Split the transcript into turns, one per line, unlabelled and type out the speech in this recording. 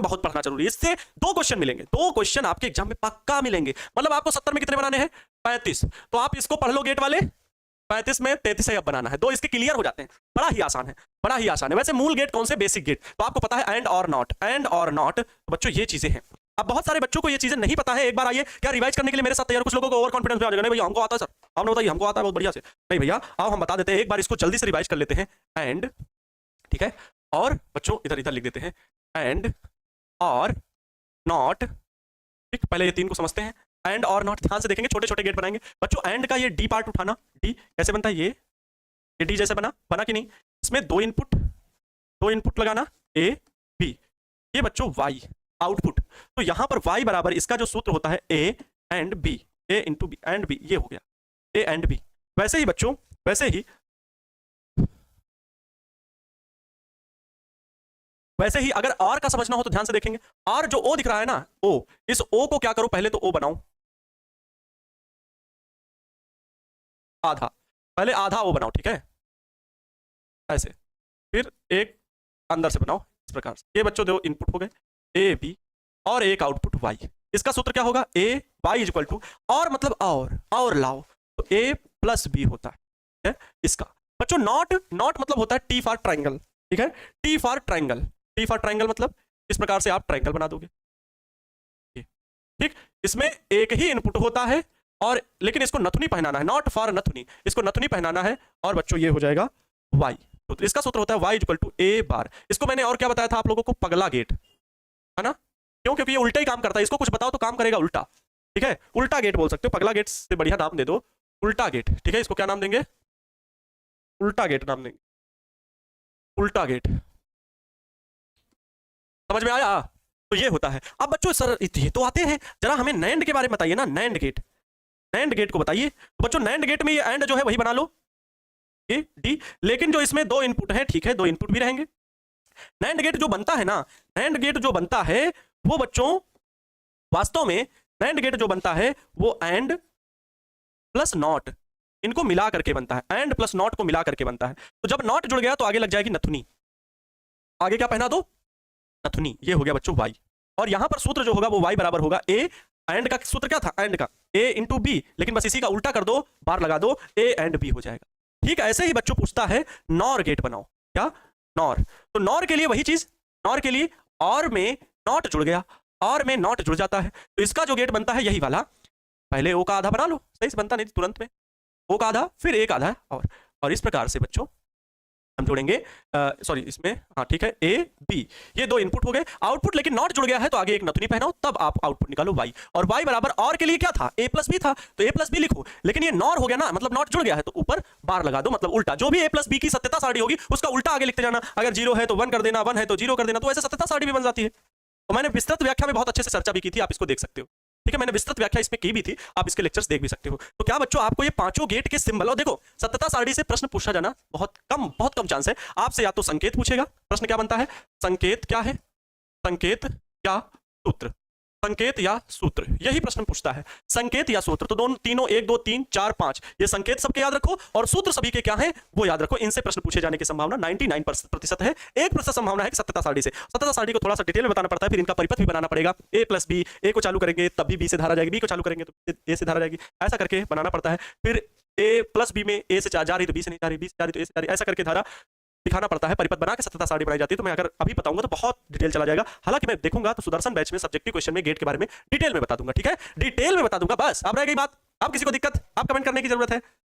बहुत पढ़ना जरूरी है। इससे 2 क्वेश्चन मिलेंगे, 2 क्वेश्चन आपके एग्जाम में पक्का मिलेंगे। मतलब आपको 70 में कितने बनाने हैं? 35। तो आप इसको पढ़ लो गेट वाले, 35 में 33 अब बनाना है, 2 इसके क्लियर हो जाते हैं। बड़ा ही आसान है, बड़ा ही आसान है। वैसे मूल गेट कौन से? Basic gate. तो आपको पता है एंड और नॉट, एंड और नॉट। बच्चों ये चीजें हैं। अब बहुत सारे बच्चों को ये चीजें नहीं पता है। एक बार आइए क्या रिवाइज करने के लिए मेरे साथ तैयार। कुछ लोगों को ओवर कॉन्फिडेंस आ जाएगा, नहीं भैया हमको आता है सर, हमने बताइए हमको आता है बहुत बढ़िया से। नहीं भैया आओ हम बता देते हैं, एक बार इसको जल्दी से रिवाइज कर लेते हैं। एंड, ठीक है, और बच्चों इधर इधर लिख देते हैं, एंड और नॉट। ठीक, पहले ये 3 को समझते हैं। एंड और नॉट ध्यान से देखेंगे, छोटे छोटे गेट बनाएंगे बच्चों। एंड का ये डी पार्ट उठाना, डी कैसे बनता है? ये डी जैसे बना कि नहीं? इसमें 2 इनपुट लगाना, ए बी। ये बच्चों वाई आउटपुट। तो यहां पर वाई बराबर इसका जो सूत्र होता है A and B, A into B and B, ये हो गया ए एंड बी। वैसे ही बच्चों, वैसे ही अगर और का समझना हो तो ध्यान से देखेंगे। और जो ओ दिख रहा है ना, ओ, इस ओ को क्या करो? पहले तो ओ बनाओ आधा, पहले आधा ओ बनाओ, ठीक है, ऐसे। फिर एक अंदर से बनाओ इस प्रकार से। ये बच्चों 2 इनपुट हो गए ए बी, और एक आउटपुट वाई। इसका सूत्र क्या होगा? ए वाई इज इक्वल टू, और मतलब और लाओ, तो ए प्लस बी होता है इसका। बच्चों नॉट मतलब होता है टी फॉर ट्राइंगल, ठीक है, टी फॉर ट्राइंगल मतलब इस प्रकार से आप ट्राइंगल बना दोगे। ठीक, इसमें एक ही इनपुट होता है, और लेकिन इसको नथुनी पहनाना है, नॉट फॉर नथुनी, इसको नथुनी पहनाना है। और बच्चों ये हो जाएगा वाई। तो इसका सूत्र होता है वाई इक्वल टू ए बार। इसको मैंने और क्या बताया था आप लोगों को? पगला गेट, है ना? क्यों? क्योंकि ये उल्टा ही काम करता है। इसको कुछ बताओ तो काम करेगा उल्टा, ठीक है, उल्टा गेट बोल सकते हो। पगला गेट से बढ़िया नाम दे दो उल्टा गेट, ठीक है। इसको क्या नाम देंगे? उल्टा गेट नाम देंगे, उल्टा गेट। समझ में आया? तो ये होता है। अब बच्चों सर ये तो आते हैं, जरा हमें नैंड के बारे में बताइए ना। नैंड गेट को बताइए। तो बच्चों नैंड गेट में ये एंड जो है वही बना लो, ए डी, लेकिन जो इसमें 2 इनपुट है, ठीक है, 2 इनपुट भी रहेंगे। नैंड गेट जो बनता है ना, नैंड गेट जो बनता है वो बच्चों वास्तव में नैंड गेट जो बनता है वो एंड प्लस नॉट, इनको मिला करके बनता है। एंड प्लस नॉट को मिला करके बनता है। तो जब नॉट जुड़ गया तो आगे लग जाएगी नथुनी। आगे क्या पहना दो? नथुनी। ये हो गया बच्चों वाई। और यहां पर सूत्र जो होगा वो वाई बराबर होगा ए, एंड का सूत्र क्या था? एंड का ए इंटू बी, लेकिन बस इसी का उल्टा कर दो, बार लगा दो, ए एंड बी हो जाएगा। ठीक, ऐसे ही बच्चों पूछता है नॉर गेट बनाओ। क्या? नॉर। तो नॉर के लिए वही चीज, नॉर के लिए और में नॉट जुड़ गया, और में नॉट जुड़ जाता है, तो इसका जो गेट बनता है यही वाला। पहले ओ का आधा बना लो, सही से बनता नहीं तुरंत में, ओ का आधा फिर एक आधा, और इस प्रकार से बच्चों हम जोड़ेंगे, सॉरी इसमें, हाँ ठीक है, ए बी, ये 2 इनपुट हो गए। आउटपुट लेकिन नॉट जुड़ गया है तो आगे एक नथुनी पहनाओ, तब आप आउटपुट निकालो वाई। और वाई बराबर और के लिए क्या था? ए प्लस बी था, तो ए प्लस बी लिखो। लेकिन ये नॉर हो गया ना, मतलब नॉट जुड़ गया है, तो ऊपर बार लगा दो, मतलब उल्टा। जो भी ए प्लस बी की सत्यता सारणी होगी उसका उल्टा आगे लिखते जाना। अगर 0 है तो 1 कर देना, 1 है तो 0 कर देना, तो ऐसे सत्यता सारणी भी बन जाती है। तो मैंने विस्तृत व्याख्या में बहुत अच्छे से चर्चा भी की थी, आप इसको देख सकते हो, ठीक है। मैंने विस्तृत व्याख्या इसमें की भी थी, आप इसके लेक्चर्स देख भी सकते हो। तो क्या बच्चों आपको ये 5 गेट के सिंबल, और देखो सत्यता सारणी से प्रश्न पूछा जाना बहुत कम चांस है आपसे। या तो संकेत पूछेगा, प्रश्न क्या बनता है? संकेत क्या है? संकेत या सूत्र, संकेत या सूत्र, यही प्रश्न पूछता है, संकेत या सूत्र। तो दोनों तीनों 1 2 3 4 5 ये संकेत सबके याद रखो, और सूत्र सभी के क्या है वो याद रखो। इनसे प्रश्न पूछे जाने की संभावना 99% है। 1% संभावना है कि सत्यता सारणी से। सत्यता सारणी को थोड़ा सा डिटेल में बताना पड़ता है, फिर इनका परिपथ भी बनाना पड़ेगा। ए प्लस बी, ए को चालू करेंगे तब भी बी से धारा जाएगी, बी को चालू करेंगे तो ए से धारा जाएगी, ऐसा करके बनाना पड़ता है। फिर ए प्लस बी में ए से जा रही तो बी से नहीं जा रही, बी से जा रही तो ए से जा रही, ऐसा करके धारा दिखाना पड़ता है, परिपथ बना के सत्यता सारणी बनाई जाती है। तो मैं अगर अभी बताऊंगा तो बहुत डिटेल चला जाएगा। हालांकि मैं देखूंगा तो सुदर्शन बैच में सब्जेक्टिव क्वेश्चन में गेट के बारे में डिटेल में बता दूंगा, ठीक है, डिटेल में बता दूंगा। बस अब रह गई बात, अब किसी को दिक्कत, आप कमेंट करने की जरूरत है।